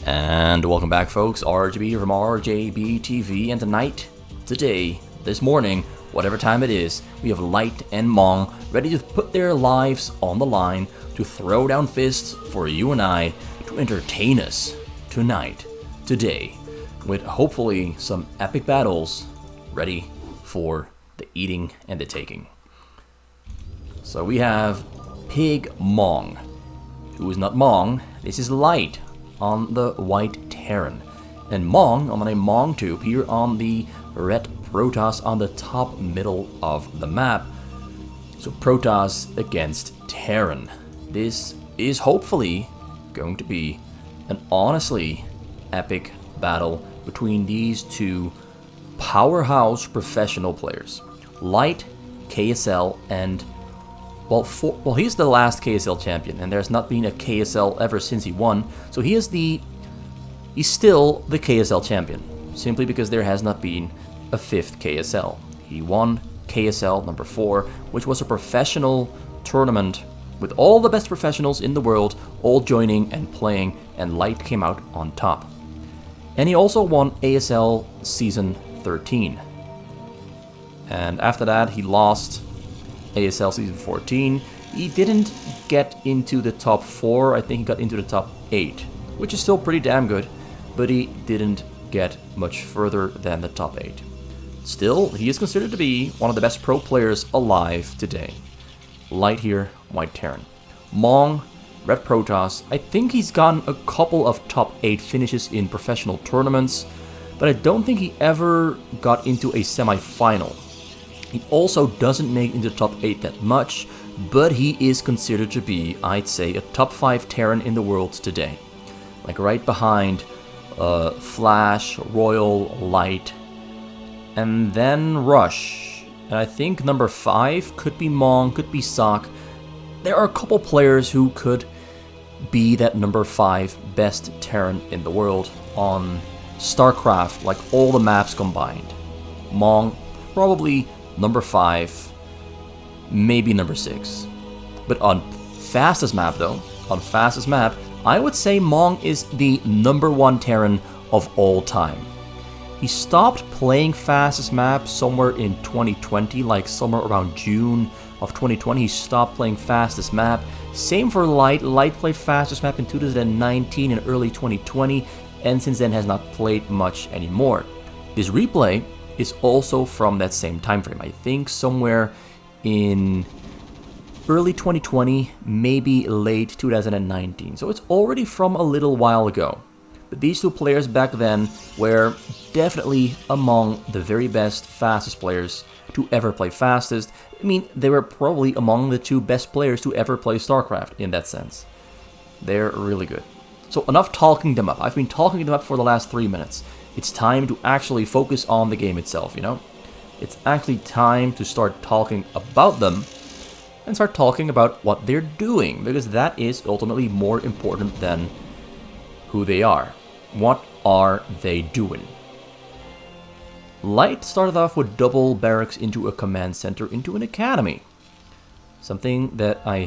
And welcome back, folks. RGB from RJB TV, and today, this morning, whatever time it is, we have Light and Mong ready to put their lives on the line to throw down fists for you and I to entertain us tonight, today, with hopefully some epic battles ready for the eating and the taking. So we have Pig Mong, who is not Mong. This is Light on the white Terran, and Mong on the name Mong Tube here on the red Protoss on the top middle of the map. So Protoss against Terran. This is hopefully going to be an honestly epic battle between these two powerhouse professional players. Light, KSL, and well, he's the last KSL champion, and there's not been a KSL ever since he won, so he's still the KSL champion, simply because there has not been a 5th KSL. He won KSL number 4, which was a professional tournament with all the best professionals in the world all joining and playing, and Light came out on top. And he also won ASL Season 13. And after that, he lost ASL Season 14. He didn't get into the top 4, I think he got into the top 8, which is still pretty damn good, but he didn't get much further than the top 8. Still, he is considered to be one of the best pro players alive today. Light here, white Terran. Mong, red Protoss. I think he's gotten a couple of top 8 finishes in professional tournaments, but I don't think he ever got into a semi-final. He also doesn't make into the top 8 that much, but he is considered to be, I'd say, a top 5 Terran in the world today. Like right behind Flash, Royal, Light, and then Rush. And I think number 5 could be Mong, could be Sock. There are a couple players who could be that number 5 best Terran in the world on StarCraft, like all the maps combined. Mong, probably number 5, maybe number 6. But on fastest map though, I would say Mong is the number 1 Terran of all time. He stopped playing fastest map somewhere in 2020, like somewhere around June of 2020, he stopped playing fastest map. Same for Light. Light played fastest map in 2019 and early 2020, and since then has not played much anymore. This replay is also from that same time frame. I think somewhere in early 2020, maybe late 2019. So it's already from a little while ago. But these two players back then were definitely among the very best, fastest players to ever play fastest. I mean, they were probably among the 2 best players to ever play StarCraft in that sense. They're really good. So enough talking them up. I've been talking them up for the last 3 minutes. It's time to actually focus on the game itself, you know? It's actually time to start talking about them and start talking about what they're doing, because that is ultimately more important than who they are. What are they doing? Light started off with double barracks into a command center into an academy. Something that I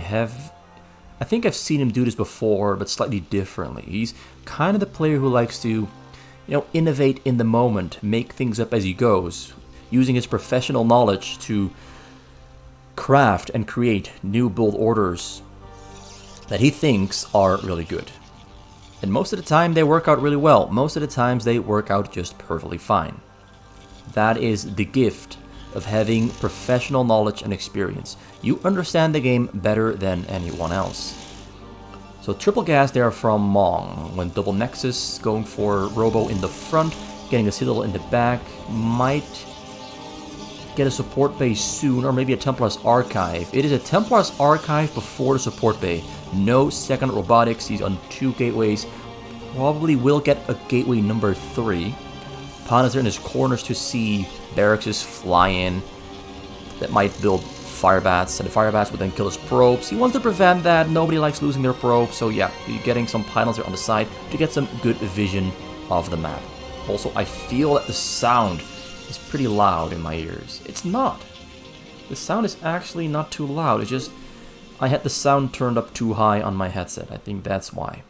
think I've seen him do this before, but slightly differently. He's kind of the player who likes to, innovate in the moment, make things up as he goes, using his professional knowledge to craft and create new build orders that he thinks are really good. And most of the time they work out really well. Most of the times they work out just perfectly fine. That is the gift of having professional knowledge and experience. You understand the game better than anyone else. So triple gas there from Mong. When double Nexus, going for Robo in the front, getting a Citadel in the back, might get a support base soon, or maybe a Templar's Archive. It is a Templar's Archive before the support bay. No second robotics, he's on 2 gateways. Probably will get a gateway number 3. Panazer in his corners to see barracks fly in. That might build Firebats, and the Firebats would then kill his probes. He wants to prevent that. Nobody likes losing their probes, so yeah, you're getting some Panazer on the side to get some good vision of the map. Also, I feel that the sound is pretty loud in my ears. It's not. The sound is actually not too loud. It's just I had the sound turned up too high on my headset. I think that's why.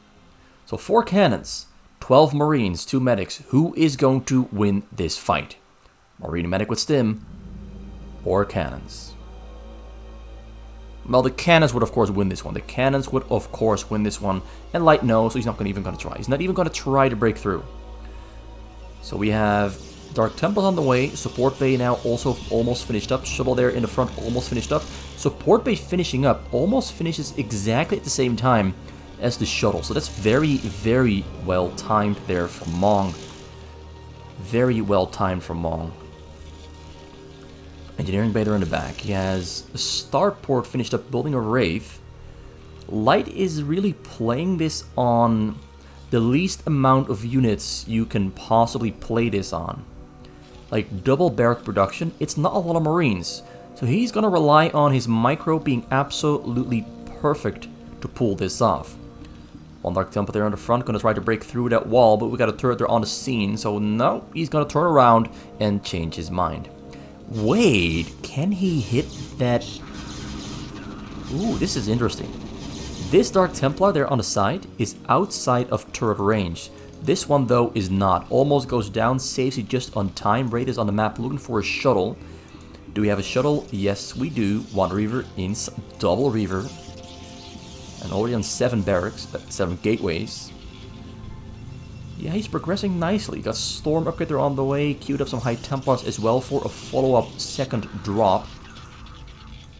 So 4 cannons, 12 Marines, 2 medics. Who is going to win this fight? Marine medic with stim or cannons? Well, the cannons would of course win this one. The cannons would of course win this one. And Light knows, so he's not even going to try. He's not even going to try to break through. So we have Dark Temples on the way. Support bay now also almost finished up. Shuttle there in the front almost finished up. Support bay finishing up. Almost finishes exactly at the same time as the shuttle. So that's very, very well timed there from Mong. Very well timed from Mong. Engineering bay there in the back. He has a starport finished up building a Wraith. Light is really playing this on the least amount of units you can possibly play this on. Like double barrack production, it's not a lot of Marines. So he's gonna rely on his micro being absolutely perfect to pull this off. One Dark Temple there on the front, gonna try to break through that wall, but we got a turret there on the scene, so no, he's gonna turn around and change his mind. Wait, can he hit that? Ooh, this is interesting. This Dark Templar there on the side is outside of turret range. This one though is not. Almost goes down, saves it just on time. Raid is on the map looking for a shuttle. Do we have a shuttle? Yes, we do. One Reaver in double Reaver. And already on 7 barracks, 7 gateways. Yeah, he's progressing nicely. Got Storm upgrade there on the way. Queued up some High Templars as well for a follow-up second drop.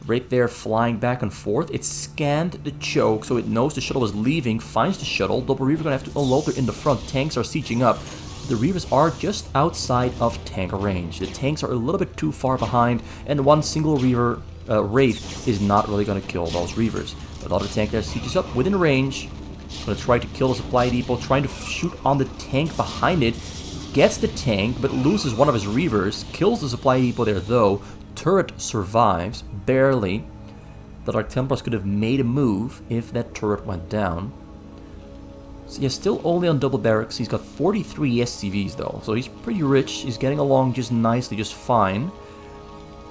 Right there flying back and forth. It scanned the choke, so it knows the shuttle is leaving. Finds the shuttle. Double Reaver gonna have to unload her in the front. Tanks are sieging up. The Reavers are just outside of tank range. The tanks are a little bit too far behind, and one single Reaver Wraith is not really gonna kill those Reavers. Another tank there sieges up within range. Gonna try to kill the supply depot, trying to shoot on the tank behind it. Gets the tank, but loses one of his Reavers. Kills the supply depot there though. Turret survives, barely. The Dark Templars could have made a move if that turret went down. So yeah, still only on double barracks. He's got 43 SCVs though, so he's pretty rich. He's getting along just nicely, just fine.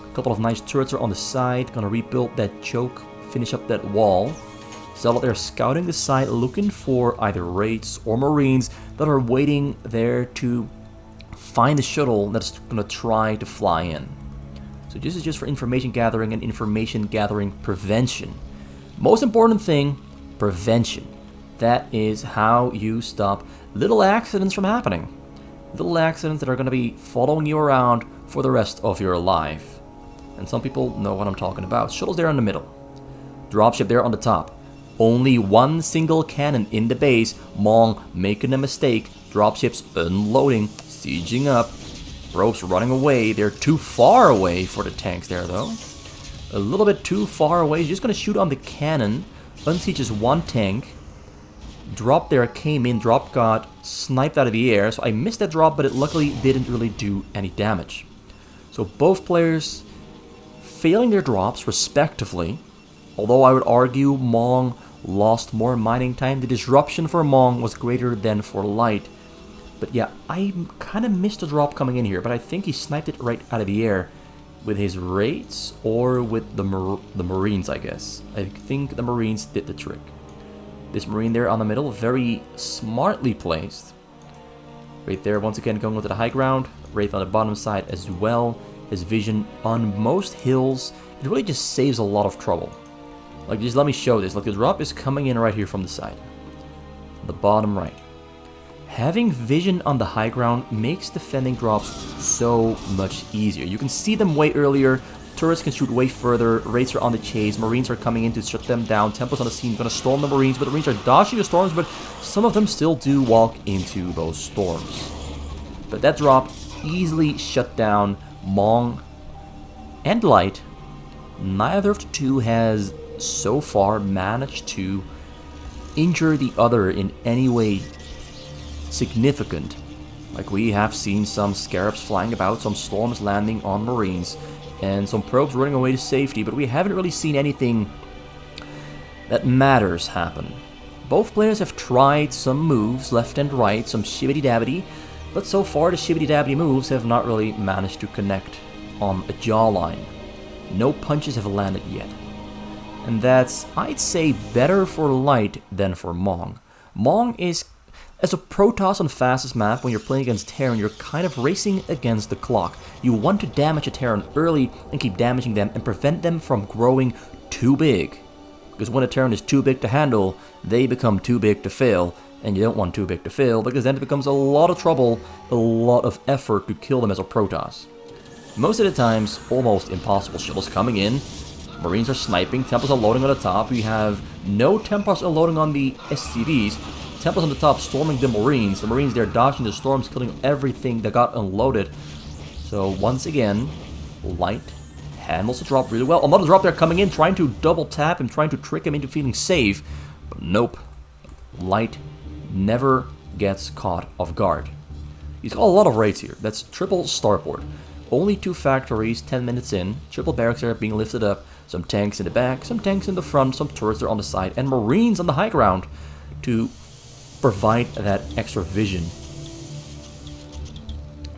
A couple of nice turrets are on the side. Gonna rebuild that choke, finish up that wall. Zealot there scouting the side, looking for either raids or Marines that are waiting there to find the shuttle that's gonna try to fly in. So this is just for information gathering and information gathering prevention. Most important thing, prevention. That is how you stop little accidents from happening. Little accidents that are going to be following you around for the rest of your life. And some people know what I'm talking about. Shuttle's there in the middle. Dropship there on the top. Only one single cannon in the base. Mong making a mistake. Dropships unloading, sieging up. Probes running away. They're too far away for the tanks there, though. A little bit too far away. He's just going to shoot on the cannon. Unsieges one tank. Drop there came in. Drop got sniped out of the air. So I missed that drop, but it luckily didn't really do any damage. So both players failing their drops respectively. Although I would argue Mong lost more mining time. The disruption for Mong was greater than for Light. But yeah, I kind of missed the drop coming in here, but I think he sniped it right out of the air with his raids or with the Marines, I guess. I think the Marines did the trick. This Marine there on the middle, very smartly placed. Right there, once again, going to the high ground. Wraith on the bottom side as well. His vision on most hills, it really just saves a lot of trouble. Like, just let me show this. Like, the drop is coming in right here from the side. The bottom right. Having vision on the high ground makes defending drops so much easier. You can see them way earlier. Turrets can shoot way further. Raids are on the chase. Marines are coming in to shut them down. Temples on the scene. Gonna storm the Marines, but the Marines are dodging the storms, but some of them still do walk into those storms. But that drop easily shut down Mong and Light. Neither of the two has so far managed to injure the other in any way significant. Like, we have seen some scarabs flying about, some storms landing on Marines, and some probes running away to safety, but we haven't really seen anything that matters happen. Both players have tried some moves left and right, some shibbity-dabbity, but so far the shibbity-dabbity moves have not really managed to connect on a jawline. No punches have landed yet. And that's, I'd say, better for Light than for Mong. Mong is As a Protoss on the fastest map, when you're playing against Terran, you're kind of racing against the clock. You want to damage a Terran early and keep damaging them and prevent them from growing too big. Because when a Terran is too big to handle, they become too big to fail. And you don't want too big to fail, because then it becomes a lot of trouble, a lot of effort to kill them as a Protoss. Most of the times, almost impossible. Shuttles coming in, Marines are sniping, Templars are loading on the top. We have no Templars unloading on the SCVs. Templars on the top storming the Marines. The Marines, they're dodging the storms, killing everything that got unloaded. So once again, Light handles the drop really well. Another drop there coming in, trying to double tap him, trying to trick him into feeling safe. But nope. Light never gets caught off guard. He's got a lot of raids here. That's triple starboard. Only 2 factories, 10 minutes in. Triple barracks are being lifted up. Some tanks in the back, some tanks in the front, some turrets are on the side, and Marines on the high ground to provide that extra vision.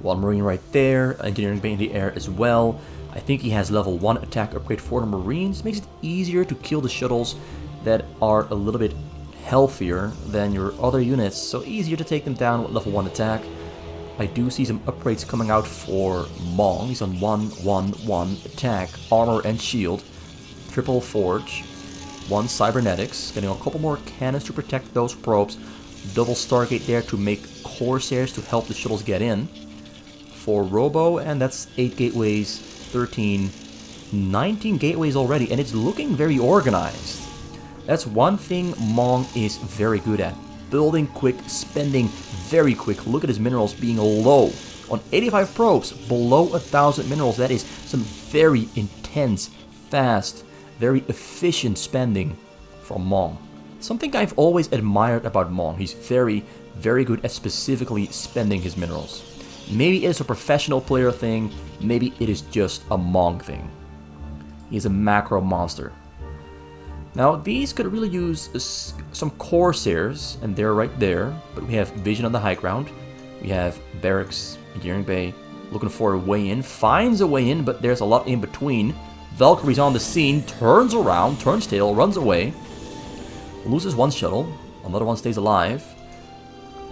One Marine right there, engineering bay in the air as well. I think he has level 1 attack upgrade for the Marines. Makes it easier to kill the shuttles that are a little bit healthier than your other units, so easier to take them down with level 1 attack. I do see some upgrades coming out for Mong. He's on 1-1-1 attack, armor and shield, triple forge, 1 cybernetics, getting a couple more cannons to protect those probes, double Stargate there to make Corsairs to help the shuttles get in. For Robo, and that's 8 gateways, 13, 19 gateways already, and it's looking very organized. That's one thing Mong is very good at. Building quick, spending very quick. Look at his minerals being low. On 85 probes, below 1,000 minerals. That is some very intense, fast, very efficient spending from Mong. Something I've always admired about Mong. He's very, very good at specifically spending his minerals. Maybe it's a professional player thing, maybe it is just a Mong thing. He's a macro monster. Now, these could really use some Corsairs, and they're right there, but we have Vision on the high ground. We have Barracks, Engineering Bay, looking for a way in, finds a way in, but there's a lot in between. Valkyrie's on the scene, turns around, turns tail, runs away, loses 1 shuttle, another one stays alive.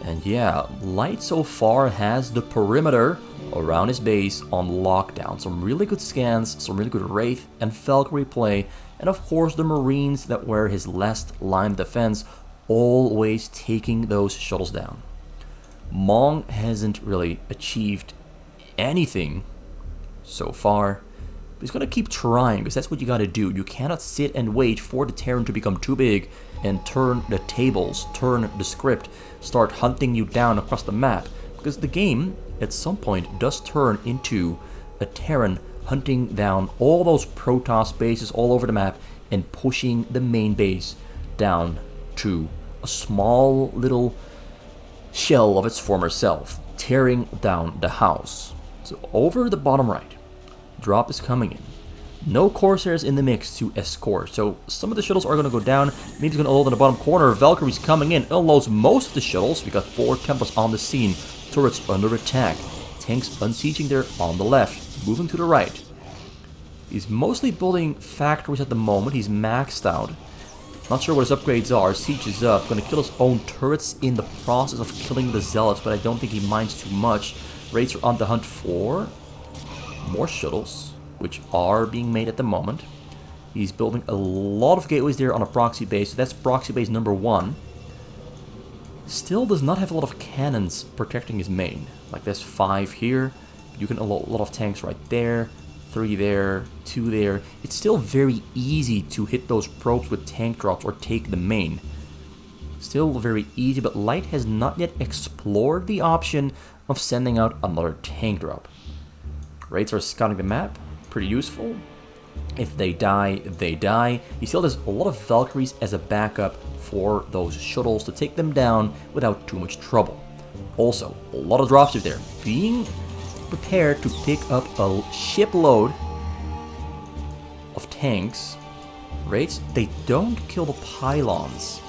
And yeah, Light so far has the perimeter around his base on lockdown. Some really good scans, some really good Wraith and Valkyrie play, and of course the Marines that were his last line of defense, always taking those shuttles down. Mong hasn't really achieved anything so far. But he's going to keep trying, because that's what you got to do. You cannot sit and wait for the Terran to become too big and turn the tables, turn the script, start hunting you down across the map. Because the game, at some point, does turn into a Terran hunting down all those Protoss bases all over the map and pushing the main base down to a small little shell of its former self, tearing down the house. So over the bottom right, drop is coming in. No Corsairs in the mix to escort, so some of the shuttles are going to go down. Maybe it's going to load in the bottom corner. Valkyrie's coming in, unloads most of the shuttles. We got 4 Templars on the scene. Turrets under attack. Tanks unsieging there on the left. Moving to the right. He's mostly building factories at the moment. He's maxed out. Not sure what his upgrades are. Siege is up. Going to kill his own turrets in the process of killing the Zealots, but I don't think he minds too much. Raids are on the hunt for more shuttles, which are being made at the moment. He's building a lot of gateways there on a proxy base. So that's proxy base number 1. Still does not have a lot of cannons protecting his main. Like there's 5 here. You can unload a lot of tanks right there. 3 there, 2 there. It's still very easy to hit those probes with tank drops or take the main. Still very easy, but Light has not yet explored the option of sending out another tank drop. Raids are scouting the map. Pretty useful. If they die, they die. He still has a lot of Valkyries as a backup for those shuttles to take them down without too much trouble. Also, a lot of dropships there. Being prepared to pick up a shipload of tanks. Raids, they don't kill the pylons.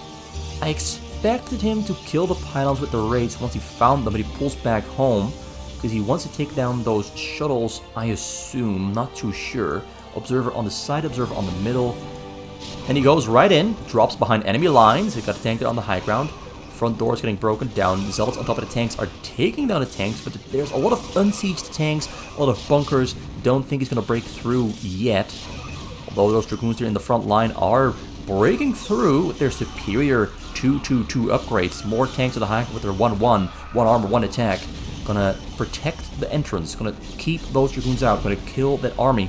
I expected him to kill the pylons with the raids once he found them, but he pulls back home because he wants to take down those shuttles, I assume, not too sure. Observer on the side, observer on the middle. And he goes right in, drops behind enemy lines. He got a tank there on the high ground. front door is getting broken down. The Zealots on top of the tanks are taking down the tanks, but there's a lot of unsieged tanks, a lot of bunkers. Don't think he's going to break through yet. Although those Dragoons there in the front line are breaking through with their superior 2-2-2 upgrades. More tanks at the high with their 1-1, 1 armor, 1 attack. Gonna protect the entrance, gonna keep those Dragoons out, gonna kill that army.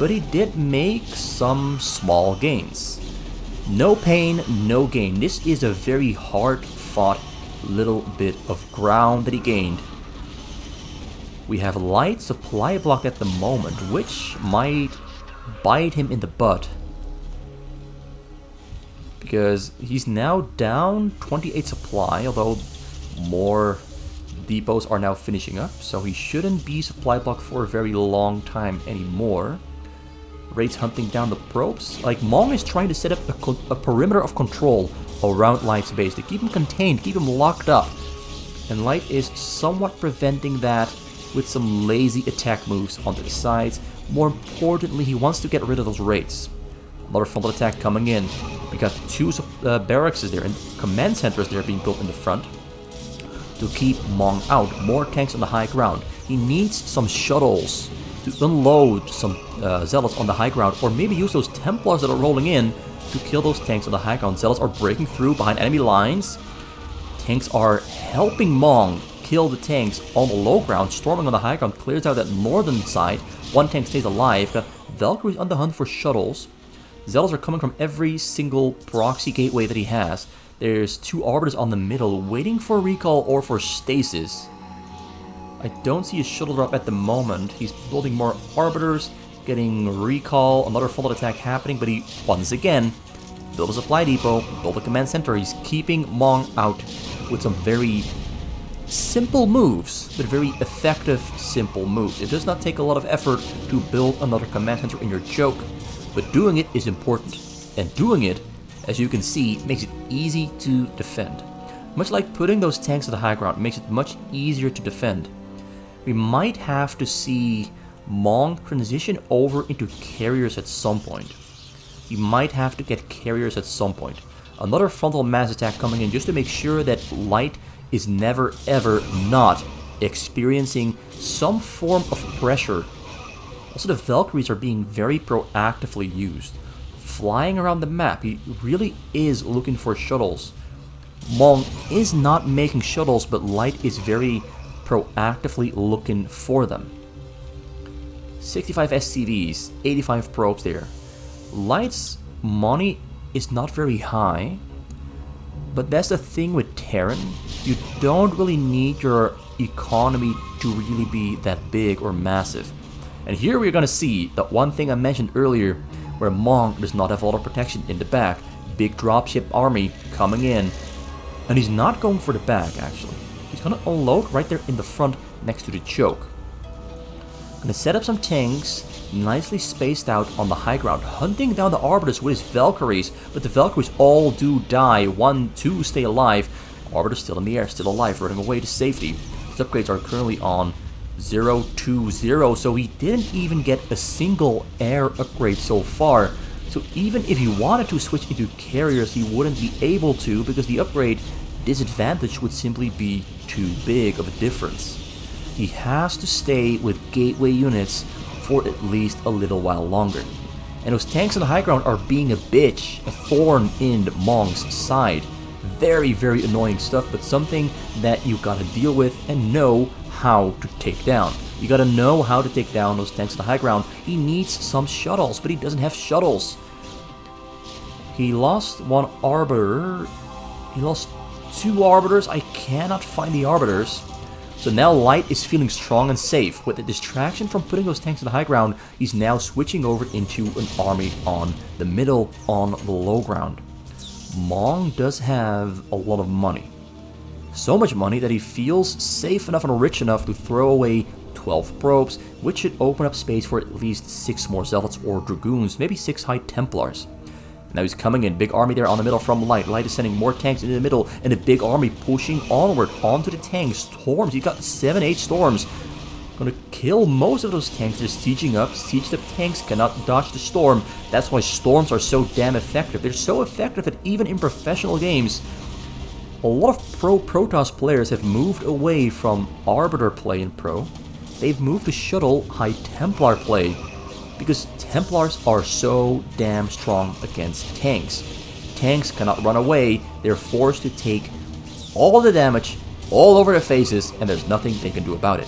But he did make some small gains. No pain, no gain. This is a very hard-fought little bit of ground that he gained. We have light supply blocked at the moment, which might bite him in the butt. Because he's now down 28 supply, although more depots are now finishing up, so he shouldn't be supply blocked for a very long time anymore. Raid's hunting down the probes. Like, Mong is trying to set up a perimeter of control around Light's base to keep him contained, keep him locked up. And Light is somewhat preventing that with some lazy attack moves onto the sides. More importantly, he wants to get rid of those raids. Another frontal attack coming in. We got 2 barracks there and command centers there being built in the front to keep Mong out. More tanks on the high ground. He needs some shuttles to unload some Zealots on the high ground, or maybe use those Templars that are rolling in to kill those tanks on the high ground. Zealots are breaking through behind enemy lines. Tanks are helping Mong kill the tanks on the low ground. Storming on the high ground clears out that northern side. 1 tank stays alive. Got Valkyries on the hunt for shuttles. Zealots are coming from every single proxy gateway that he has. There's 2 arbiters on the middle waiting for recall or for stasis. I don't see a shuttle drop at the moment. He's building more arbiters, getting recall, another frontal attack happening, but he, once again, built a supply depot, built a command center. He's keeping Mong out with some very simple moves, but very effective, simple moves. It does not take a lot of effort to build another command center in your joke, but doing it is important. And doing it, as you can see, makes it easy to defend. Much like putting those tanks at the high ground makes it much easier to defend. We might have to see Mong transition over into carriers at some point. We might have to get carriers at some point. Another frontal mass attack coming in just to make sure that Light is never ever not experiencing some form of pressure. Also, the Valkyries are being very proactively used. Flying around the map, he really is looking for shuttles. Mong is not making shuttles, but Light is very proactively looking for them. 65 SCVs, 85 probes there. Light's money is not very high, but that's the thing with Terran. You don't really need your economy to really be that big or massive. And here we're gonna see that one thing I mentioned earlier, where Mong does not have a lot of protection in the back. Big dropship army coming in, and he's not going for the back actually. He's gonna unload right there in the front next to the choke. Gonna set up some tanks, nicely spaced out on the high ground, hunting down the arbiters with his Valkyries, but the Valkyries all do die. 1, 2 stay alive. Arbiters still in the air, still alive, running away to safety. His upgrades are currently on 0-2-0, so he didn't even get a single air upgrade so far. So even if he wanted to switch into carriers, he wouldn't be able to, because the upgrade disadvantage would simply be too big of a difference. He has to stay with gateway units for at least a little while longer. And those tanks on the high ground are being a bitch, a thorn in Mong's side. Very, very annoying stuff, but something that you gotta deal with and know how to take down. You gotta know how to take down those tanks on the high ground. He needs some shuttles, but he doesn't have shuttles. He lost 1 arbiter. He lost 2 arbiters. I cannot find the arbiters. So now Light is feeling strong and safe. With the distraction from putting those tanks on the high ground, he's now switching over into an army on the middle, on the low ground. Mong does have a lot of money. So much money that he feels safe enough and rich enough to throw away 12 probes, which should open up space for at least 6 more Zealots or Dragoons, maybe 6 High Templars. Now he's coming in, big army there on the middle from Light. Light is sending more tanks into the middle, and a big army pushing onward onto the tanks. Storms, he's got 7-8 storms. Gonna kill most of those tanks. They're sieging up. Sieged up tanks cannot dodge the storm. That's why storms are so damn effective. They're so effective that even in professional games, A lot of Pro Protoss players have moved away from Arbiter play in Pro. They've moved to Shuttle High Templar play because Templars are so damn strong against tanks. Tanks cannot run away, they're forced to take all the damage all over their faces, and there's nothing they can do about it.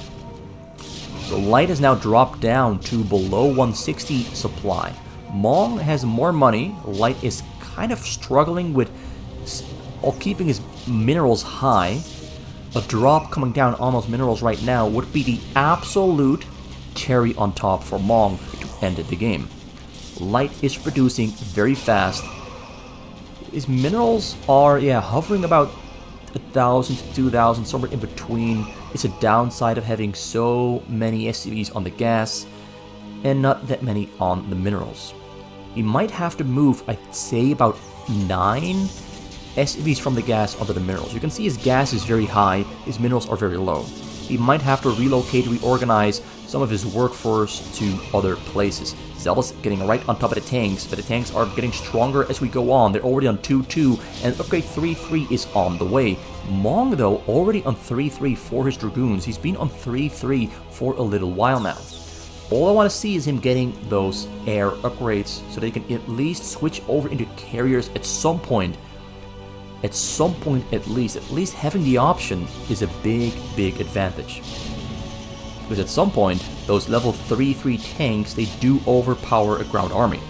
So Light has now dropped down to below 160 supply. Mong has more money. Light is kind of struggling with keeping his minerals high. A drop coming down on those minerals right now would be the absolute cherry on top for Mong to end the game. Light is producing very fast. His minerals are, hovering about 1,000 to 2,000, somewhere in between. It's a downside of having so many SCVs on the gas and not that many on the minerals. He might have to move, I'd say, about 9 SCVs from the gas onto the minerals. You can see his gas is very high, his minerals are very low. He might have to relocate, reorganize some of his workforce to other places. Zealous getting right on top of the tanks, but the tanks are getting stronger as we go on. They're already on 2-2, and upgrade 3-3 is on the way. Mong, though, already on 3-3 for his Dragoons. He's been on 3-3 for a little while now. All I want to see is him getting those air upgrades so they can at least switch over into carriers at some point. At some point at least having the option is a big advantage. Because at some point, those level 3-3 tanks, they do overpower a ground army.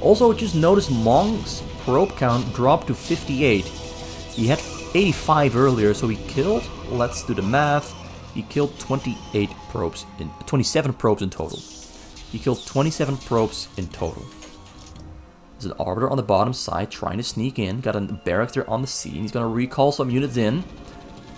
Also, just notice Mong's probe count dropped to 58. He had 85 earlier, so he killed, let's do the math, he killed 27 probes in total. He killed 27 probes in total. There's an Arbiter on the bottom side trying to sneak in. Got a barrack there on the scene. He's going to recall some units in.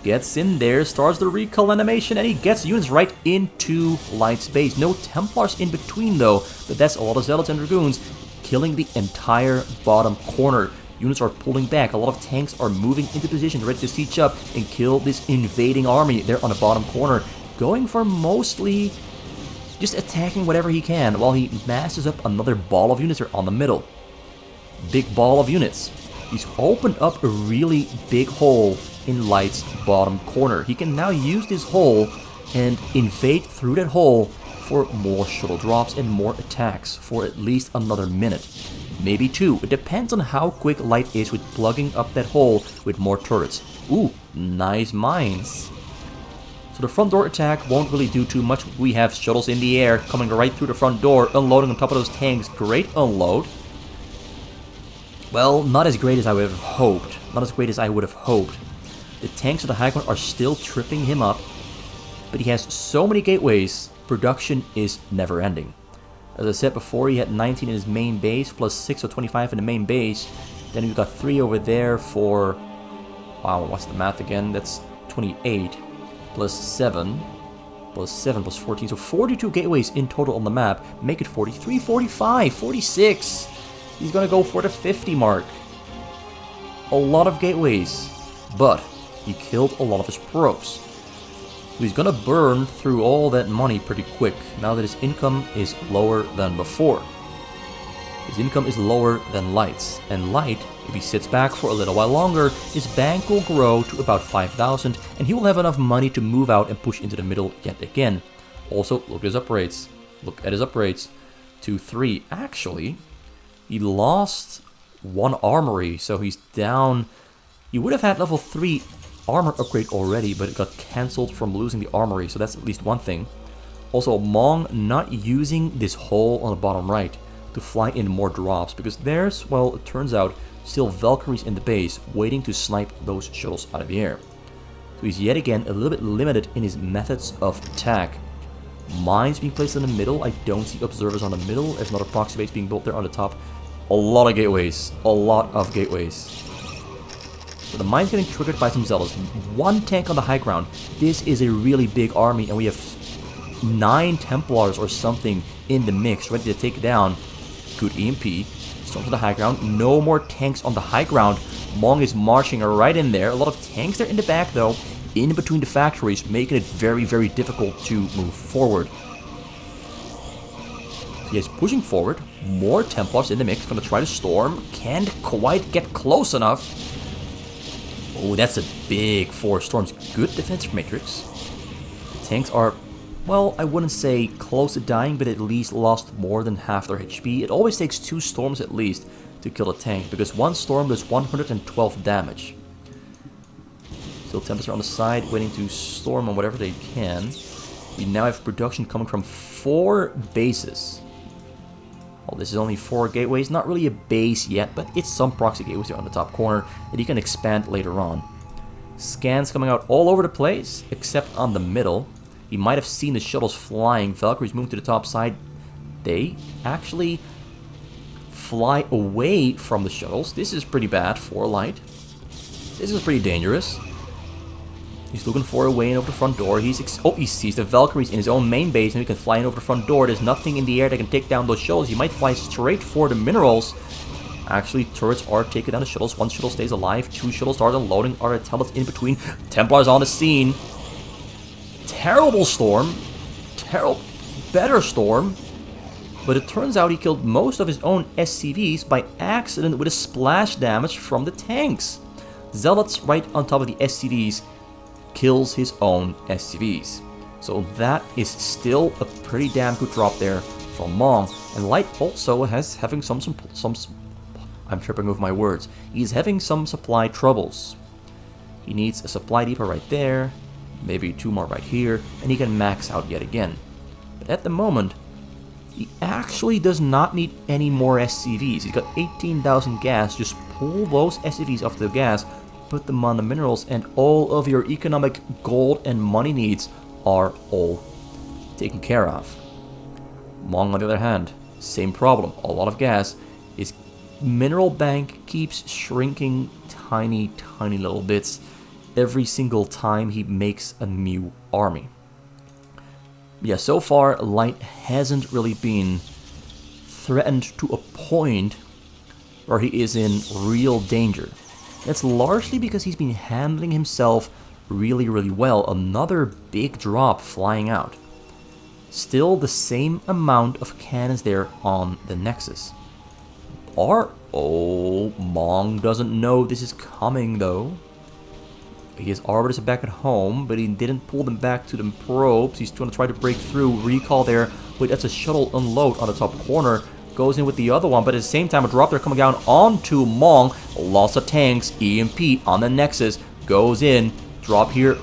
Gets in there, starts the recall animation, and he gets units right into Light's base. No Templars in between, though, but that's all the Zealots and Dragoons killing the entire bottom corner. Units are pulling back. A lot of tanks are moving into position, ready to siege up and kill this invading army there on the bottom corner. Going for mostly just attacking whatever he can while he masses up another ball of units there on the middle. Big ball of units. He's opened up a really big hole in Light's bottom corner. He can now use this hole and invade through that hole for more shuttle drops and more attacks for at least another minute. Maybe 2. It depends on how quick Light is with plugging up that hole with more turrets. Ooh, nice mines. So the front door attack won't really do too much. We have shuttles in the air coming right through the front door, unloading on top of those tanks. Great unload. Well, not as great as I would have hoped. The tanks of the high ground are still tripping him up, but he has so many gateways, production is never ending. As I said before, he had 19 in his main base, plus 6 or 25 in the main base. Then we've got 3 over there for, wow, what's the math again? That's 28, plus 7, plus 14. So 42 gateways in total on the map. Make it 43, 45, 46. He's going to go for the 50 mark. A lot of gateways, but he killed a lot of his probes. He's going to burn through all that money pretty quick now that his income is lower than before. His income is lower than Light's, and Light, if he sits back for a little while longer, his bank will grow to about 5,000, and he will have enough money to move out and push into the middle yet again. Also, look at his upgrades. 2-3. Actually, he lost 1 armory, so he's down. He would have had level 3 armor upgrade already, but it got cancelled from losing the armory, so that's at least one thing. Also, Mong not using this hole on the bottom right to fly in more drops, because there's, well, it turns out, still Valkyries in the base waiting to snipe those shuttles out of the air. So he's yet again a little bit limited in his methods of attack. Mines being placed in the middle. I don't see observers on the middle. There's not a proxy base being built there on the top. A lot of gateways. So the mine's getting triggered by some Zealots. 1 tank on the high ground. This is a really big army, and we have 9 Templars or something in the mix, ready to take down. Good EMP. Storm to the high ground. No more tanks on the high ground. Mong is marching right in there. A lot of tanks there in the back, though, in between the factories, making it very difficult to move forward. He is pushing forward. More Templars in the mix. Gonna try to storm. Can't quite get close enough. Oh, that's a big 4 storms. Good defensive matrix. The tanks are, well, I wouldn't say close to dying, but at least lost more than half their HP. It always takes 2 storms at least to kill a tank, because 1 storm does 112 damage. Still Templars are on the side, waiting to storm on whatever they can. We now have production coming from 4 bases. Well, this is only 4 gateways, not really a base yet, but it's some proxy gateways here on the top corner that you can expand later on. Scans coming out all over the place, except on the middle. You might have seen the shuttles flying. Valkyries moving to the top side. They actually fly away from the shuttles. This is pretty bad for Light. This is pretty dangerous. He's looking for a way in over the front door. He sees the Valkyries in his own main base, and he can fly in over the front door. There's nothing in the air that can take down those shuttles. He might fly straight for the minerals. Actually, turrets are taking down the shuttles. 1 shuttle stays alive. 2 shuttles start unloading. Are the Templars in between? Templars on the scene. Terrible storm. Better storm. But it turns out he killed most of his own SCVs by accident with a splash damage from the tanks. Zealots right on top of the SCVs kills his own SCVs. So that is still a pretty damn good drop there from Mong. And Light also has having some I'm tripping over my words. He's having some supply troubles. He needs a supply depot right there, maybe 2 more right here, and he can max out yet again. But at the moment, he actually does not need any more SCVs. He's got 18,000 gas. Just pull those SCVs off the gas, put them on the minerals, and all of your economic gold and money needs are all taken care of. Mong, on the other hand, same problem. A lot of gas. His mineral bank keeps shrinking tiny little bits every single time he makes a new army. Yeah, so far, Light hasn't really been threatened to a point where he is in real danger. That's largely because he's been handling himself really well. Another big drop flying out. Still the same amount of cannons there on the Nexus. Mong doesn't know this is coming though. His arbiters are back at home, but he didn't pull them back to the probes. He's going to try to break through. Recall there. Wait, that's a shuttle unload on the top corner. Goes in with the other one, but at the same time, a drop there coming down onto Mong. Lots of tanks. EMP on the Nexus. Goes in. Drop here.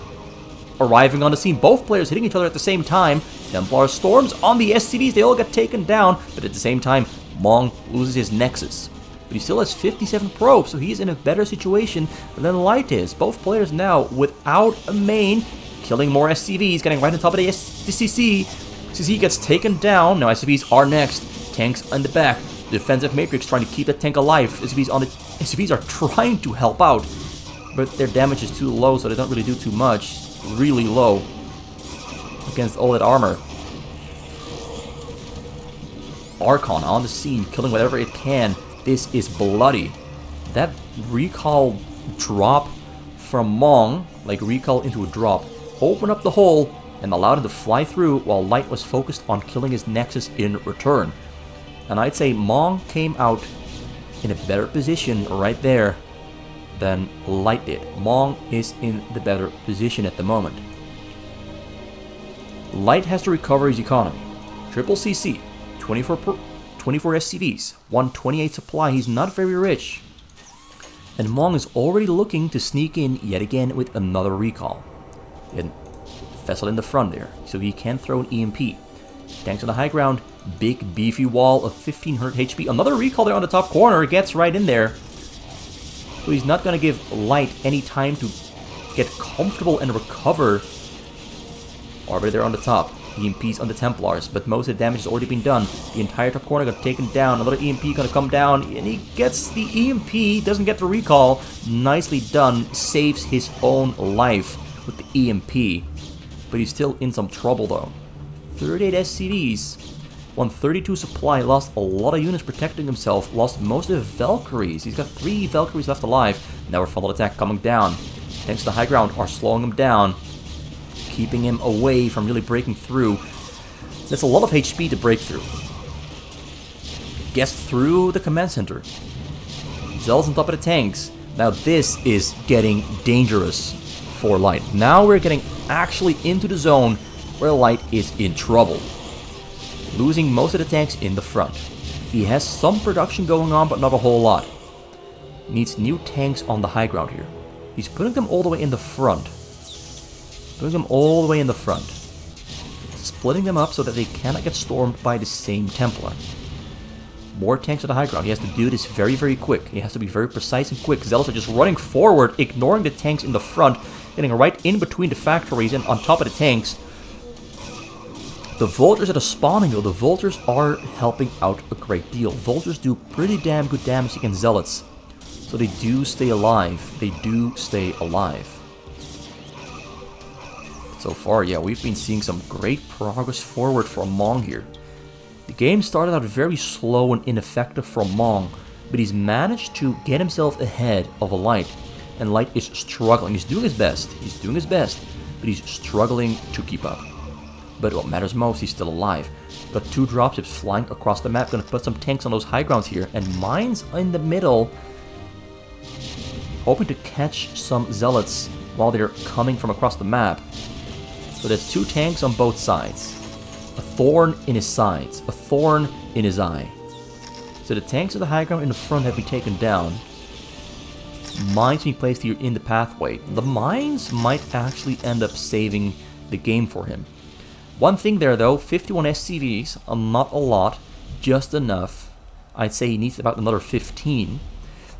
Arriving on the scene. Both players hitting each other at the same time. Templar storms on the SCVs. They all get taken down, but at the same time, Mong loses his Nexus. But he still has 57 probes, so he's in a better situation than Light is. Both players now without a main, killing more SCVs, getting right on top of the CC. CC gets taken down. Now SCVs are next. Tanks in the back. Defensive matrix trying to keep the tank alive. SCVs are trying to help out, but their damage is too low, so they don't really do too much. Really low against all that armor. Archon on the scene, killing whatever it can. This is bloody. That recall drop from Mong, like recall into a drop, opened up the hole and allowed him to fly through while Light was focused on killing his Nexus in return. And I'd say Mong came out in a better position right there than Light did. Mong is in the better position at the moment. Light has to recover his economy. Triple CC, 24 SCVs, 128 supply. He's not very rich. And Mong is already looking to sneak in yet again with another recall. And Vessel in the front there, so he can throw an EMP. Tanks on the high ground, big beefy wall of 1500 HP. Another recall there on the top corner, gets right in there. So he's not going to give Light any time to get comfortable and recover. Orbiter there on the top. EMPs on the Templars, but most of the damage has already been done. The entire top corner got taken down. Another EMP gonna come down, and he gets the EMP, doesn't get the recall. Nicely done, saves his own life with the EMP. But he's still in some trouble though. 38 SCVs, 132 supply, lost a lot of units protecting himself, lost most of the Valkyries. He's got 3 Valkyries left alive. Now a frontal attack coming down. Tanks to the high ground are slowing him down, keeping him away from really breaking through. That's a lot of HP to break through. Gets through the command center. Zealots on top of the tanks. Now this is getting dangerous for Light. Now we're getting actually into the zone where Light is in trouble. Losing most of the tanks in the front. He has some production going on, but not a whole lot. Needs new tanks on the high ground here. He's putting them all the way in the front. Putting them all the way in the front. Splitting them up so that they cannot get stormed by the same Templar. More tanks at the high ground. He has to do this very, very quick. He has to be very precise and quick. Zealots are just running forward, ignoring the tanks in the front, getting right in between the factories and on top of the tanks. The Vultures that are spawning, though, the Vultures are helping out a great deal. Vultures do pretty damn good damage against Zealots. So they do stay alive. They do stay alive. So far, yeah, we've been seeing some great progress forward from Mong here. The game started out very slow and ineffective from Mong, but he's managed to get himself ahead of a Light, and Light is struggling. He's doing his best, but he's struggling to keep up. But what matters most, he's still alive. Got 2 dropships flying across the map, gonna put some tanks on those high grounds here, and mines in the middle, hoping to catch some Zealots while they're coming from across the map. So there's 2 tanks on both sides. A thorn in his sides. A thorn in his eye. So the tanks of the high ground in the front have been taken down. Mines being placed here in the pathway. The mines might actually end up saving the game for him. One thing there though, 51 SCVs, not a lot, just enough. I'd say he needs about another 15.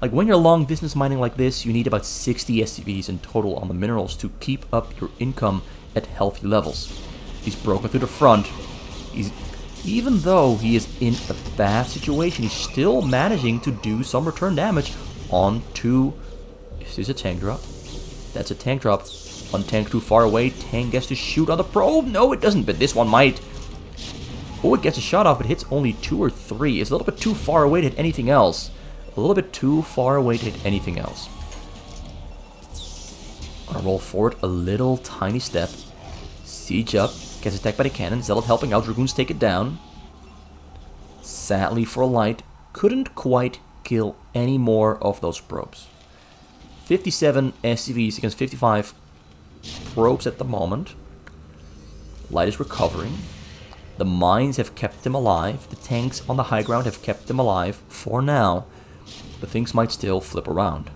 Like when you're long distance mining like this, you need about 60 SCVs in total on the minerals to keep up your income at healthy levels. He's broken through the front. Even though he is in a bad situation, he's still managing to do some return damage onto... Is this a tank drop? That's a tank drop. One tank too far away. Tank gets to shoot on the probe. No, it doesn't, but this one might. Oh, it gets a shot off, but hits only 2 or 3. It's a little bit too far away to hit anything else. A little bit too far away to hit anything else. Gonna roll forward a little tiny step. Siege up. Gets attacked by the cannon. Zealot helping out. Dragoons take it down. Sadly for Light, couldn't quite kill any more of those probes. 57 SCVs against 55 probes at the moment. Light is recovering. The mines have kept him alive. The tanks on the high ground have kept him alive for now. But things might still flip around.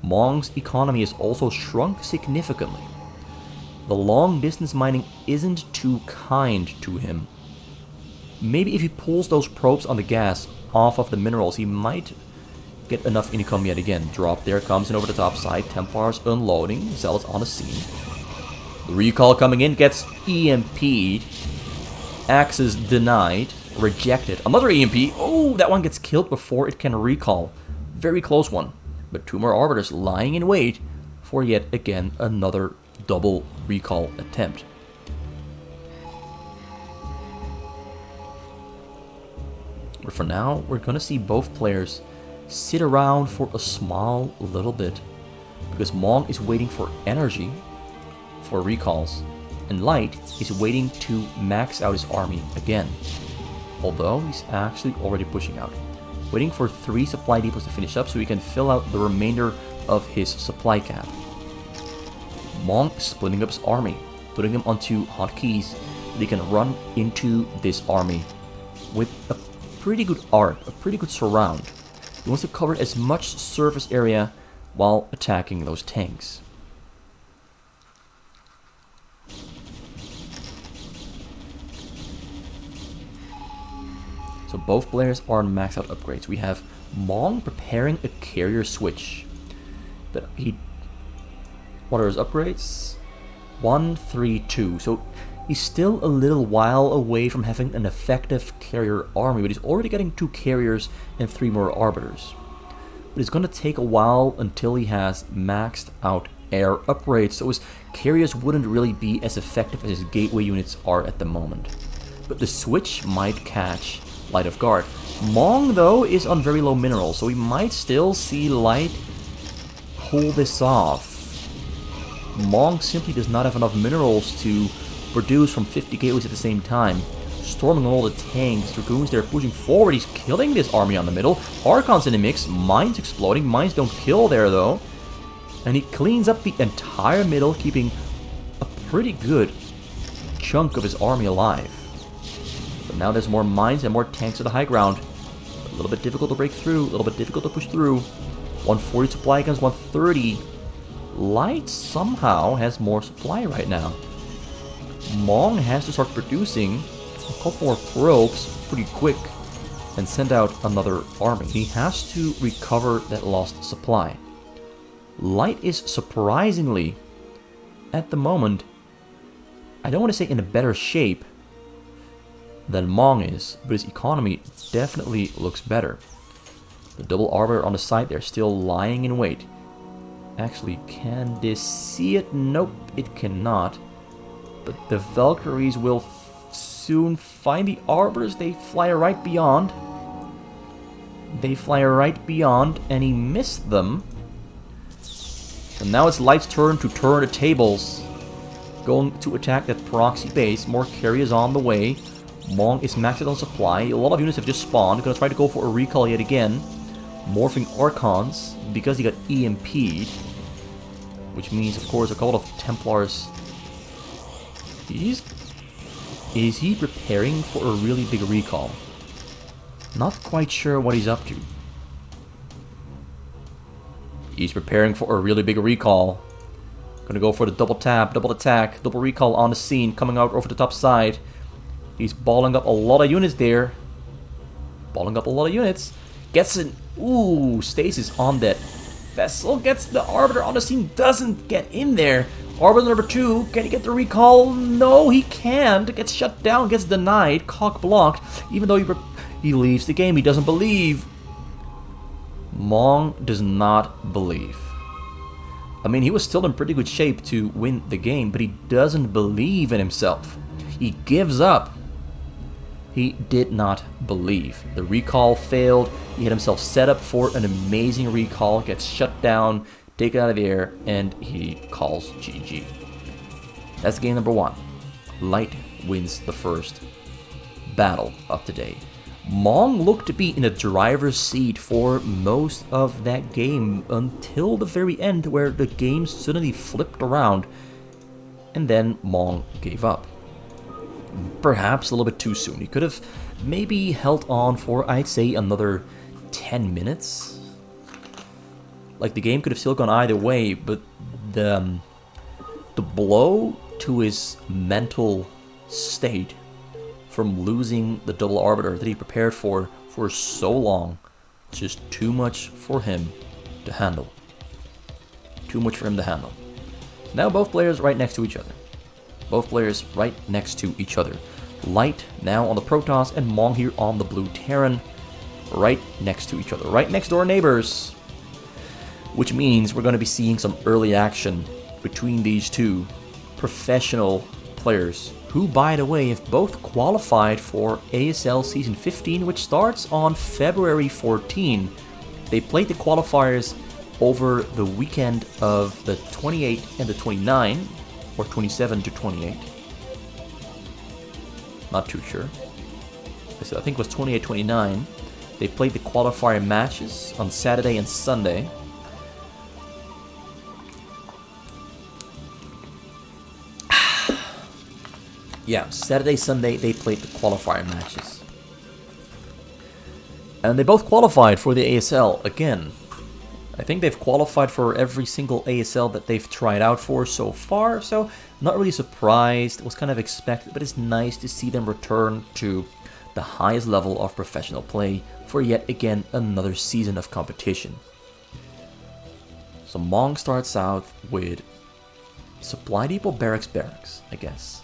Mong's economy has also shrunk significantly. The long distance mining isn't too kind to him. Maybe if he pulls those probes on the gas off of the minerals, he might get enough income yet again. Drop there, comes in over the top side. Templars unloading. Zealots on the scene. The recall coming in gets EMP'd. Access denied. Rejected. Another EMP. Oh, that one gets killed before it can recall. Very close one. But 2 more Arbiters lying in wait for yet again another double recall attempt. But for now, we're gonna see both players sit around for a small little bit, because Mong is waiting for energy for recalls, and Light is waiting to max out his army again. Although he's actually already pushing out. Waiting for 3 supply depots to finish up so he can fill out the remainder of his supply cap. Mong is splitting up his army, putting them onto hotkeys. They can run into this army with a pretty good arc, a pretty good surround. He wants to cover as much surface area while attacking those tanks. So both players are on max out upgrades. We have Mong preparing a carrier switch. But what are his upgrades? 1, 3, 2. So he's still a little while away from having an effective carrier army, but he's already getting 2 carriers and 3 more arbiters. But it's going to take a while until he has maxed out air upgrades, so his carriers wouldn't really be as effective as his gateway units are at the moment. But the switch might catch Light of Guard. Mong, though, is on very low minerals, so we might still see Light pull this off. Mong simply does not have enough minerals to produce from 50 gateways at the same time. storming all the tanks. Dragoons, they're pushing forward. He's killing this army on the middle. Archon's in the mix. Mines exploding. Mines don't kill there, though. And he cleans up the entire middle, keeping a pretty good chunk of his army alive. But now there's more mines and more tanks at the high ground. A little bit difficult to break through. A little bit difficult to push through. 140 supply against 130. Light somehow has more supply right now. Mong has to start producing a couple more probes pretty quick and send out another army. He has to recover that lost supply. Light is surprisingly, at the moment, I don't want to say in a better shape than Mong is, but his economy definitely looks better. The double arbiter on the side there still lying in wait. Actually, can this see it? Nope, it cannot. But the Valkyries will soon find the arbiters. They fly right beyond. And he missed them. And now it's Light's turn to turn the tables. Going to attack that proxy base. More carriers on the way. Mong is maxed on supply. A lot of units have just spawned. Gonna try to go for a recall yet again. Morphing Archons because he got EMP'd. Which means, of course, a couple of Templars. Is he preparing for a really big recall? Not quite sure what he's up to. He's preparing for a really big recall. Gonna go for the double tap, double attack, double recall on the scene, coming out over the top side. He's balling up a lot of units there. Gets an stasis on that vessel. Gets the arbiter on the scene. Doesn't get in there. Arbiter number 2. Can he get the recall? No, he can't. Gets shut down. Gets denied. Cock blocked. Even though he leaves the game. He doesn't believe. Mong does not believe. I mean, he was still in pretty good shape to win the game, but he doesn't believe in himself. He gives up. He did not believe. The recall failed. He had himself set up for an amazing recall. Gets shut down, taken out of the air, and he calls GG. That's game number 1. Light wins the first battle of the day. Mong looked to be in the driver's seat for most of that game until the very end, where the game suddenly flipped around and then Mong gave up. Perhaps a little bit too soon. He could have maybe held on for, I'd say, another 10 minutes. Like, the game could have still gone either way, but the blow to his mental state from losing the double arbiter that he prepared for so long, just too much for him to handle. Now both players right next to each other. Light now on the Protoss and Mong here on the Blue Terran. Right next to each other. Right next door neighbors. Which means we're going to be seeing some early action between these two professional players, who, by the way, have both qualified for ASL Season 15, which starts on February 14. They played the qualifiers over the weekend of the 28th and the 29th, or 27 to 28. Not too sure. I think it was 28, 29. They played the qualifier matches on Saturday and Sunday. Yeah, Saturday, Sunday, they played the qualifier matches. And they both qualified for the ASL again. I think they've qualified for every single ASL that they've tried out for so far, so not really surprised. It was kind of expected, but it's nice to see them return to the highest level of professional play for yet again another season of competition. So Mong starts out with Supply Depot Barracks, I guess.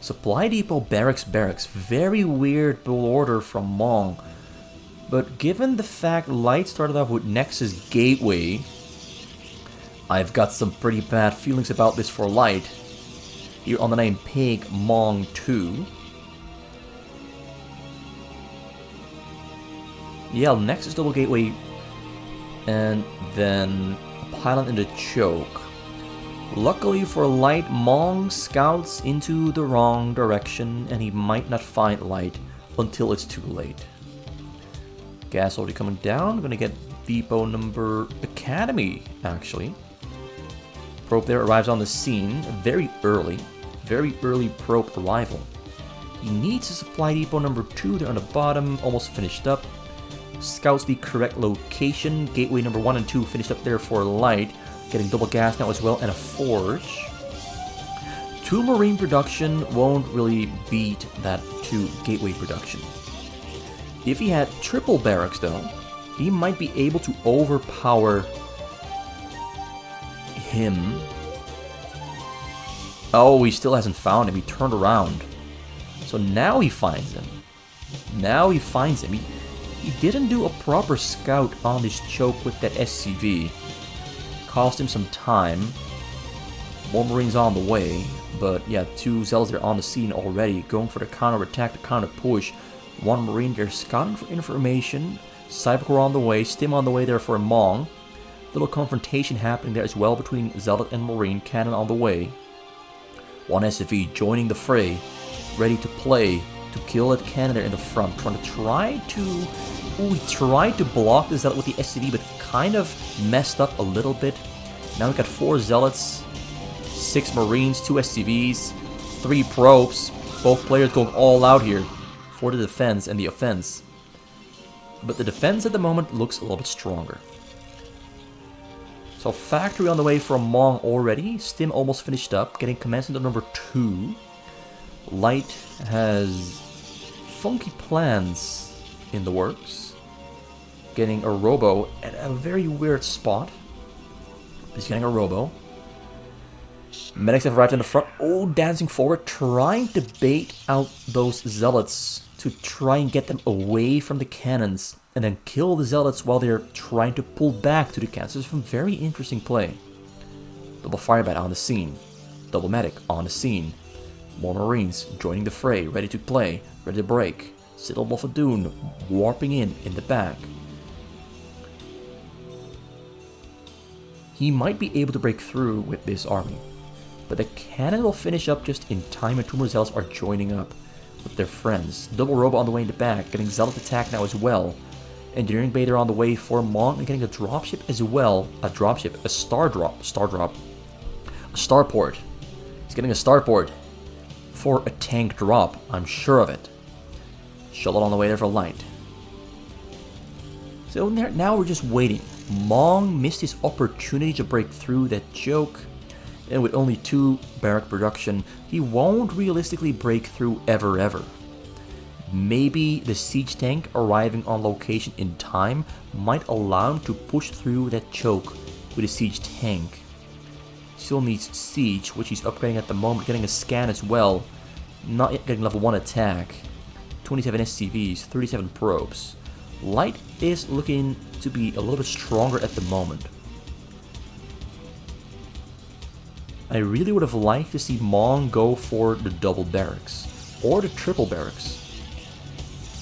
Supply Depot Barracks. Very weird build order from Mong. But given the fact Light started off with Nexus Gateway, I've got some pretty bad feelings about this for Light. Here on the name Pig Mong 2. Yeah, Nexus Double Gateway, and then a pylon in the choke. Luckily for Light, Mong scouts into the wrong direction, and he might not find Light until it's too late. Gas already coming down. Gonna get Depot number Academy, actually. Probe there arrives on the scene very early probe arrival. He needs a supply depot number 2 there on the bottom, almost finished up. Scouts the correct location. Gateway number 1 and 2 finished up there for Light. Getting double gas now as well, and a forge. 2 marine production won't really beat that 2 gateway production. If he had triple barracks though, he might be able to overpower him. Oh, he still hasn't found him. He turned around. So now he finds him. He didn't do a proper scout on this choke with that SCV. Cost him some time. More Marines on the way. But yeah, 2 Zealots are on the scene already. Going for the counter attack, the counter push. 1 Marine there scouting for information. Cybercore on the way. Stim on the way there for Mong. Little confrontation happening there as well between Zealot and Marine. Cannon on the way. 1 SCV joining the fray. Ready to play. To kill that cannon there in the front. He tried to block the Zealot with the SCV, but kind of messed up a little bit. Now we've got 4 Zealots, 6 Marines, 2 SCVs, 3 probes. Both players going all out here for the defense and the offense. But the defense at the moment looks a little bit stronger. So factory on the way from Mong already. Stim almost finished up, getting commencement number 2. Light has funky plans in the works. Getting a robo at a very weird spot. He's getting a robo. Medics have arrived in the front. Oh, dancing forward, trying to bait out those Zealots to try and get them away from the cannons and then kill the Zealots while they're trying to pull back to the cannons. This is some very interesting play. Double Firebat on the scene. Double Medic on the scene. More Marines joining the fray, ready to play, ready to break. Citadel of Adun warping in the back. He might be able to break through with this army, but the cannon will finish up just in time, and 2 more Zealots are joining up with their friends. Double Robo on the way in the back, getting Zealot attack now as well. Engineering Bay there on the way for Mong, and getting a dropship as well. A dropship, a starport. He's getting a starport for a tank drop, I'm sure of it. Shuttle on the way there for Light. So now we're just waiting. Mong missed his opportunity to break through that choke, and with only 2 barrack production, he won't realistically break through ever. Maybe the siege tank arriving on location in time might allow him to push through that choke with a siege tank. Still needs siege, which he's upgrading at the moment, getting a scan as well. Not yet getting level 1 attack. 27 SCVs, 37 probes. Light is looking to be a little bit stronger at the moment. I really would have liked to see Mong go for the double barracks or the triple barracks.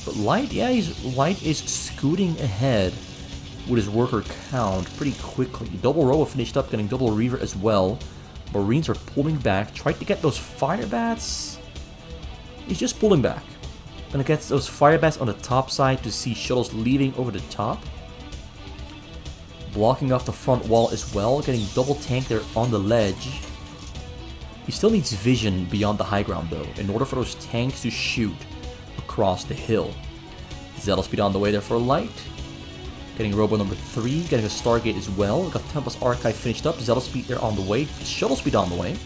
But Light is scooting ahead with his worker count pretty quickly. Double Robo finished up, getting double Reaver as well. Marines are pulling back, trying to get those fire bats. He's just pulling back. Gonna get those fire bats on the top side to see shuttles leaving over the top. Blocking off the front wall as well, getting double tank there on the ledge. He still needs vision beyond the high ground though, in order for those tanks to shoot across the hill. Zealot speed on the way there for Light. Getting Robo number 3, getting a Stargate as well. Got Tempest Archive finished up, Zealot speed there on the way, Shuttle speed on the way.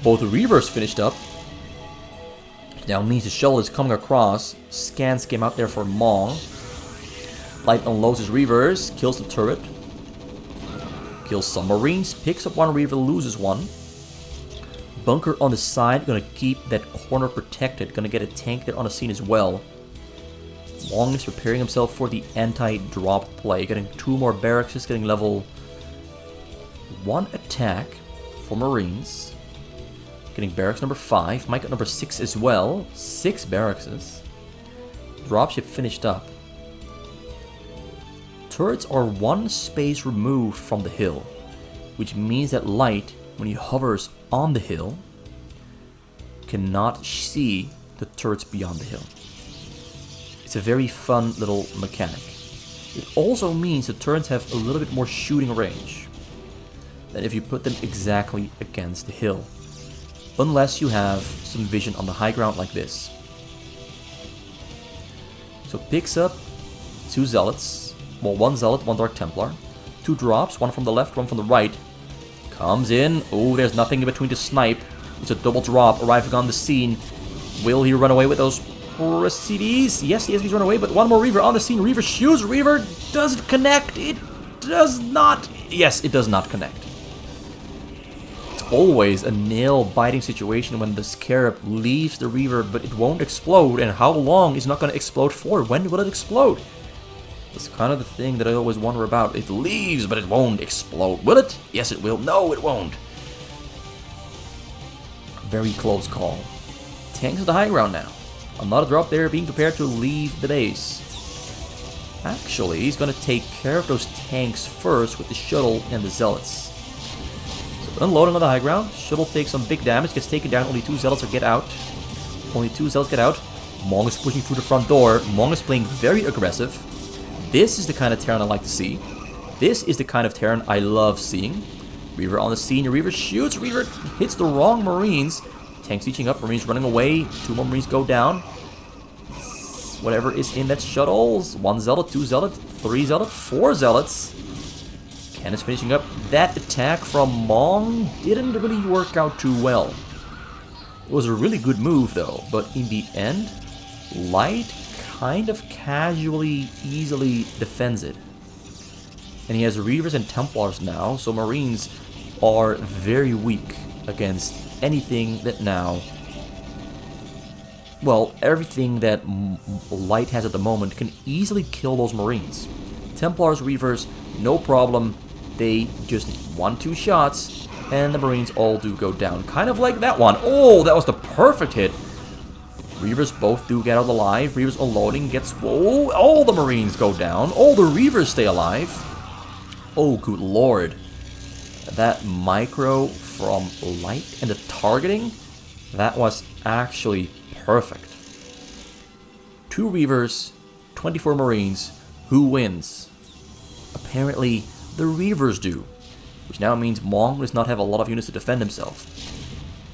Both Reavers finished up. Now means the shuttle is coming across. Scans came out there for Mong. Light unloads his Reavers, kills the turret. Kills some Marines, picks up 1 Reaver, loses 1. Bunker on the side, gonna keep that corner protected. Gonna get a tank there on the scene as well. Mong is preparing himself for the anti-drop play. Getting 2 more barracks, getting level 1 attack for Marines. Getting barracks number 5. Might get number 6 as well. 6 barracks. Dropship finished up. Turrets are 1 space removed from the hill, which means that Light when he hovers on the hill, cannot see the turrets beyond the hill. It's a very fun little mechanic. It also means the turrets have a little bit more shooting range than if you put them exactly against the hill. Unless you have some vision on the high ground like this. So picks up 2 zealots. Well, 1 zealot, 1 Dark Templar. 2 drops, 1 from the left, 1 from the right. Comes in. Oh, there's nothing in between to snipe. It's a double drop arriving on the scene. Will he run away with those CDs? Yes, he's run away, but 1 more Reaver on the scene. Reaver shoots. Reaver doesn't connect. It does not. Yes, it does not connect. Always a nail-biting situation when the Scarab leaves the Reaver, but it won't explode. And how long is it not going to explode for? When will it explode? That's kind of the thing that I always wonder about. It leaves, but it won't explode. Will it? Yes, it will. No, it won't. Very close call. Tanks at the high ground now. Another drop there, being prepared to leave the base. Actually, he's going to take care of those tanks first with the shuttle and the zealots. Unloading on the high ground. Shuttle takes some big damage, gets taken down. Only 2 zealots get out. Only 2 zealots get out. Mong is pushing through the front door. Mong is playing very aggressive. This is the kind of Terran I like to see. This is the kind of Terran I love seeing. Reaver on the scene. Reaver shoots. Reaver hits the wrong Marines. Tanks reaching up. Marines running away. 2 more Marines go down. Whatever is in that shuttles. 1 zealot, 2 zealot, 3 zealot, 4 zealots. Cannons finishing up. That attack from Mong didn't really work out too well. It was a really good move though, but in the end, Light kind of casually, easily defends it. And he has Reavers and Templars now, so Marines are very weak against anything that now... Well, everything that Light has at the moment can easily kill those Marines. Templars, Reavers, no problem. They just need 1-2 shots, and the Marines all do go down. Kind of like that one. Oh, that was the perfect hit. Reavers both do get out alive. Reavers unloading gets... Whoa, all the Marines go down. All the Reavers stay alive. Oh, good lord. That micro from Light and the targeting, that was actually perfect. 2 Reavers, 24 Marines. Who wins? Apparently, the Reavers do. Which now means Mong does not have a lot of units to defend himself.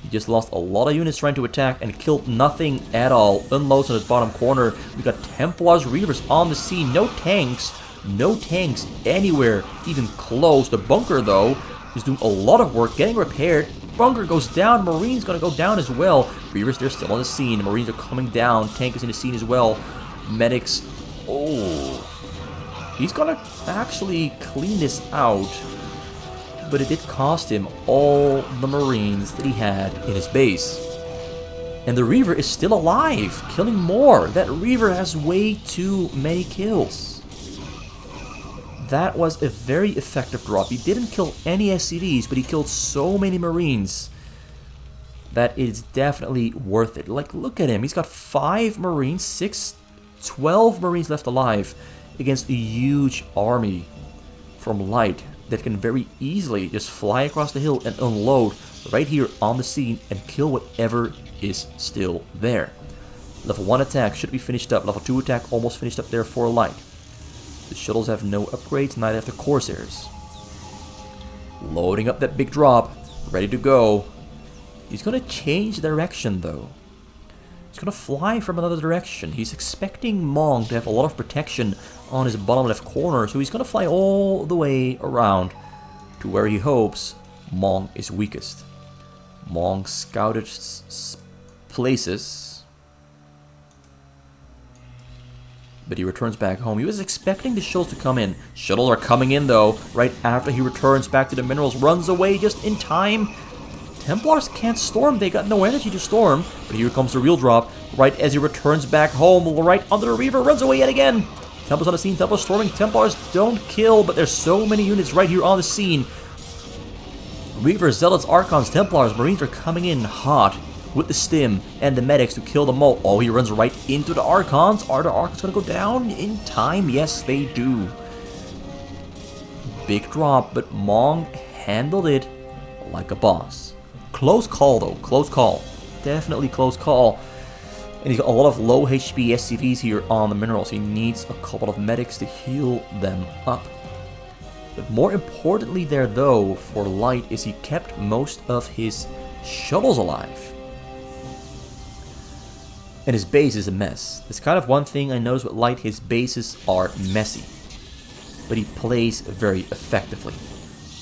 He just lost a lot of units trying to attack and killed nothing at all. Unloads on his bottom corner. We got Templars, Reavers on the scene. No tanks. No tanks anywhere even close. The bunker, though, is doing a lot of work getting repaired. Bunker goes down. Marines gonna go down as well. Reavers, they're still on the scene. The Marines are coming down. Tank is in the scene as well. Medics. Oh. He's gonna actually clean this out. But it did cost him all the Marines that he had in his base. And the Reaver is still alive, killing more. That Reaver has way too many kills. That was a very effective drop. He didn't kill any SCVs, but he killed so many Marines that it's definitely worth it. Like, look at him. He's got 5 Marines, 12 Marines left alive against a huge army from Light that can very easily just fly across the hill and unload right here on the scene and kill whatever is still there. Level 1 attack should be finished up. Level 2 attack almost finished up there for Light. The shuttles have no upgrades, neither have the Corsairs. Loading up that big drop, ready to go. He's going to change direction though. He's going to fly from another direction. He's expecting Mong to have a lot of protection on his bottom left corner, so he's going to fly all the way around to where he hopes Mong is weakest. Mong scouted places, but he returns back home. He was expecting the shuttles to come in. Shuttles are coming in though, right after he returns back to the minerals, runs away just in time. Templars can't storm, they got no energy to storm. But here comes the real drop, right as he returns back home, right under the Reaver, runs away yet again. Templars on the scene, Templars storming, Templars don't kill, but there's so many units right here on the scene. Reavers, Zealots, Archons, Templars, Marines are coming in hot with the stim and the medics to kill them all. Oh, he runs right into the Archons. Are the Archons gonna go down in time? Yes, they do. Big drop, but Mong handled it like a boss. Close call though, close call. Definitely close call. And he's got a lot of low HP SCVs here on the minerals. He needs a couple of medics to heal them up. But more importantly there though, for Light, is he kept most of his shuttles alive. And his base is a mess. That's kind of one thing I noticed with Light, his bases are messy. But he plays very effectively.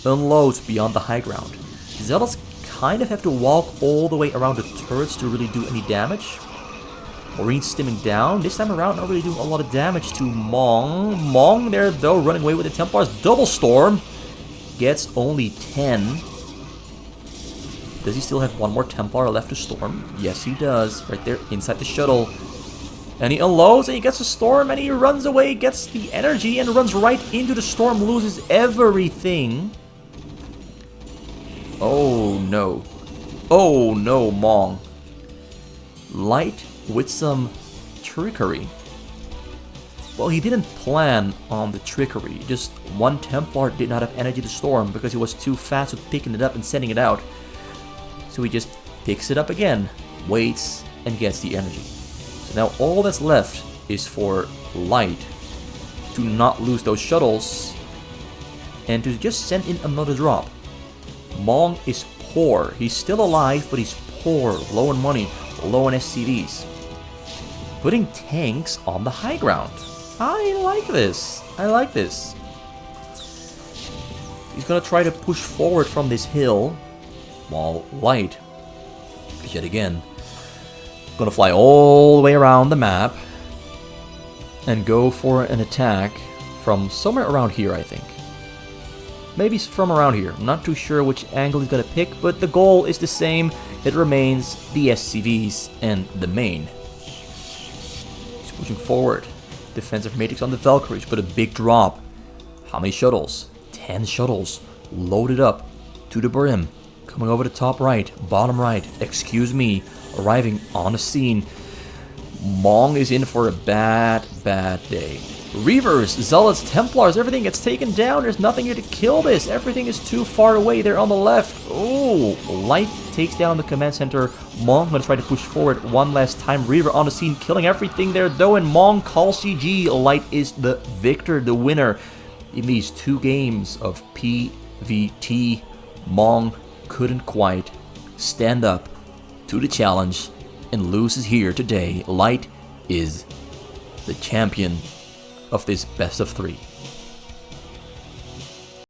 Unloads beyond the high ground. Zealots kind of have to walk all the way around the turrets to really do any damage. Marine's stimming down. This time around, not really doing a lot of damage to Mong. Mong there, though, running away with the Templars. Double Storm. Gets only 10. Does he still have one more Templar left to storm? Yes, he does. Right there, inside the shuttle. And he unloads, and he gets a storm, and he runs away, gets the energy, and runs right into the storm. Loses everything. Oh, no. Oh, no, Mong. Light with some trickery. Well, he didn't plan on the trickery. Just one Templar did not have energy to storm because he was too fast with picking it up and sending it out. So he just picks it up again, waits, and gets the energy. So now all that's left is for Light to not lose those shuttles and to just send in another drop. Mong is poor. He's still alive, but he's poor, low on money, low on SCVs. Putting tanks on the high ground. I like this. I like this. He's gonna try to push forward from this hill, while Light, yet again, gonna fly all the way around the map and go for an attack from somewhere around here, I think. Maybe from around here. I'm not too sure which angle he's gonna pick, but the goal is the same. It remains the SCVs and the main. He's pushing forward. Defensive matrix on the Valkyries, but a big drop. How many shuttles? 10 shuttles. Loaded up to the brim. Coming over the top right, bottom right, excuse me, arriving on the scene. Mong is in for a bad, bad day. Reavers, Zealots, Templars, everything gets taken down. There's nothing here to kill this. Everything is too far away. They're on the left. Oh, Light takes down the command center. Mong gonna try to push forward one last time. Reaver on the scene, killing everything there though, and Mong calls CG. Light is the victor, the winner in these 2 games of PvT. Mong couldn't quite stand up to the challenge and loses here today. Light is the champion of this best of 3.